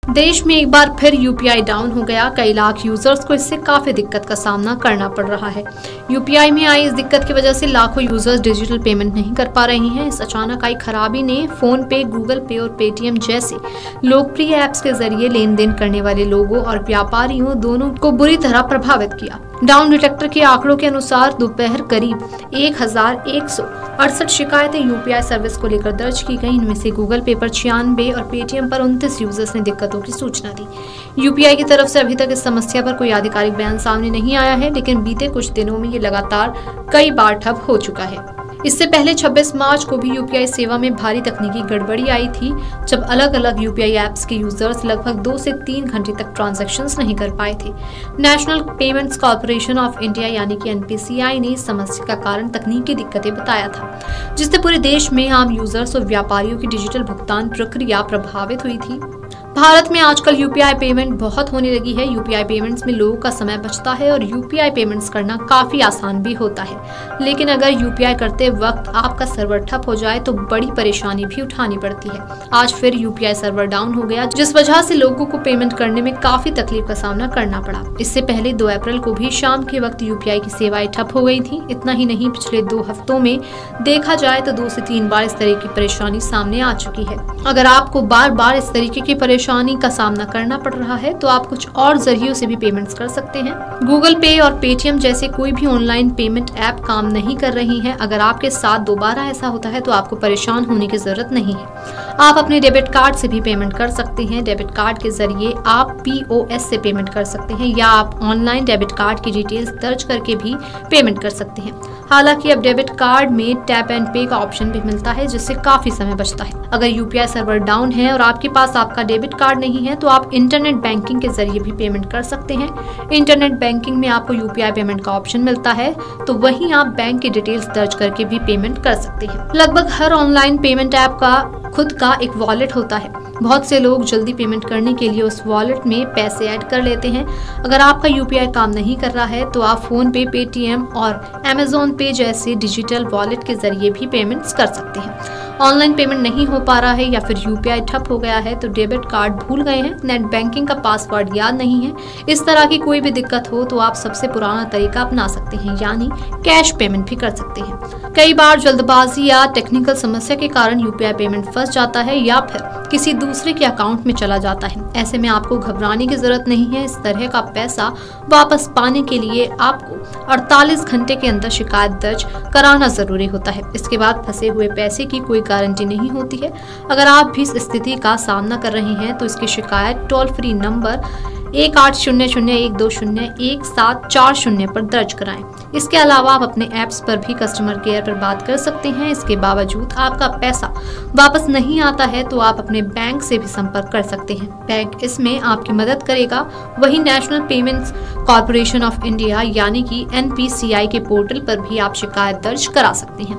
देश में एक बार फिर यूपीआई डाउन हो गया। कई लाख यूजर्स को इससे काफी दिक्कत का सामना करना पड़ रहा है। यूपीआई में आई इस दिक्कत की वजह से लाखों यूजर्स डिजिटल पेमेंट नहीं कर पा रहे हैं। इस अचानक आई खराबी ने फोन पे, गूगल पे और पेटीएम जैसे लोकप्रिय ऐप्स के जरिए लेन देन करने वाले लोगों और व्यापारियों दोनों को बुरी तरह प्रभावित किया। डाउन डिटेक्टर के आंकड़ों के अनुसार दोपहर करीब 1168 शिकायतें यूपीआई सर्विस को लेकर दर्ज की गई। इनमें से गूगल पे पर 96 और पेटीएम पर 29 यूजर्स ने दिक्कतों की सूचना दी। यूपीआई की तरफ से अभी तक इस समस्या पर कोई आधिकारिक बयान सामने नहीं आया है, लेकिन बीते कुछ दिनों में ये लगातार कई बार ठप हो चुका है। इससे पहले 26 मार्च को भी यूपीआई सेवा में भारी तकनीकी गड़बड़ी आई थी, जब अलग अलग यूपीआई ऐप्स के यूजर्स लगभग 2 से 3 घंटे तक ट्रांजैक्शंस नहीं कर पाए थे। National payments corporation of India यानी कि एनपीसीआई ने इस समस्या का कारण तकनीकी दिक्कतें बताया था, जिससे पूरे देश में आम यूजर्स और व्यापारियों की डिजिटल भुगतान प्रक्रिया प्रभावित हुई थी। भारत में आजकल यूपीआई पेमेंट बहुत होने लगी है। यूपीआई पेमेंट्स में लोगों का समय बचता है और यूपीआई पेमेंट्स करना काफी आसान भी होता है। लेकिन अगर यूपीआई करते वक्त आपका सर्वर ठप हो जाए तो बड़ी परेशानी भी उठानी पड़ती है। आज फिर यूपीआई सर्वर डाउन हो गया, जिस वजह से लोगों को पेमेंट करने में काफी तकलीफ का सामना करना पड़ा। इससे पहले 2 अप्रैल को भी शाम के वक्त यूपीआई की सेवाएं ठप हो गई थी। इतना ही नहीं, पिछले 2 हफ्तों में देखा जाए तो 2 से 3 बार इस तरह की परेशानी सामने आ चुकी है। अगर आपको बार बार इस तरीके की परेशानी का सामना करना पड़ रहा है तो आप कुछ और जरियों से भी पेमेंट्स कर सकते हैं। गूगल पे और पेटीएम जैसे कोई भी ऑनलाइन पेमेंट ऐप काम नहीं कर रही हैं। अगर आपके साथ दोबारा ऐसा होता है तो आपको परेशान होने की जरूरत नहीं है। आप अपने डेबिट कार्ड से भी पेमेंट कर सकते हैं। डेबिट कार्ड के जरिए आप पीओएस से पेमेंट कर सकते हैं या आप ऑनलाइन डेबिट कार्ड की डिटेल्स दर्ज करके भी पेमेंट कर सकते हैं। हालांकि अब डेबिट कार्ड में टैप एंड पे का ऑप्शन भी मिलता है, जिससे काफी समय बचता है। अगर यूपीआई सर्वर डाउन है और आपके पास आपका डेबिट कार्ड नहीं है तो आप इंटरनेट बैंकिंग के जरिए भी पेमेंट कर सकते हैं। इंटरनेट बैंकिंग में आपको यूपीआई पेमेंट का ऑप्शन मिलता है, तो वहीं आप बैंक की डिटेल्स दर्ज करके भी पेमेंट कर सकते हैं। लगभग हर ऑनलाइन पेमेंट ऐप का खुद का एक वॉलेट होता है। बहुत से लोग जल्दी पेमेंट करने के लिए उस वॉलेट में पैसे ऐड कर लेते हैं। अगर आपका यूपीआई काम नहीं कर रहा है तो आप फोन पे, पेटीएम और अमेज़न पे जैसे डिजिटल वॉलेट के जरिए भी पेमेंट्स कर सकते हैं। ऑनलाइन पेमेंट नहीं हो पा रहा है या फिर यूपीआई ठप हो गया है तो डेबिट कार्ड भूल गए हैं, नेट बैंकिंग का पासवर्ड याद नहीं है, इस तरह की कोई भी दिक्कत हो तो आप सबसे पुराना तरीका अपना सकते हैं, यानी कैश पेमेंट भी कर सकते हैं। कई बार जल्दबाजी या टेक्निकल समस्या के कारण यूपीआई पेमेंट फंस जाता है या फिर किसी दूसरे के अकाउंट में चला जाता है। ऐसे में आपको घबराने की जरूरत नहीं है। इस तरह का पैसा वापस पाने के लिए आपको 48 घंटे के अंदर शिकायत दर्ज कराना जरूरी होता है। इसके बाद फंसे हुए पैसे की कोई गारंटी नहीं होती है। अगर आप भी इस स्थिति का सामना कर रहे हैं तो इसकी शिकायत टोल फ्री नंबर 1800-120-1740 पर दर्ज कराएं। इसके अलावा आप अपने ऐप्स पर भी कस्टमर केयर पर बात कर सकते हैं। इसके बावजूद आपका पैसा वापस नहीं आता है तो आप अपने बैंक से भी संपर्क कर सकते हैं। बैंक इसमें आपकी मदद करेगा। वही national payments corporation of India यानी कि एनपीसीआई के पोर्टल पर भी आप शिकायत दर्ज करा सकते हैं।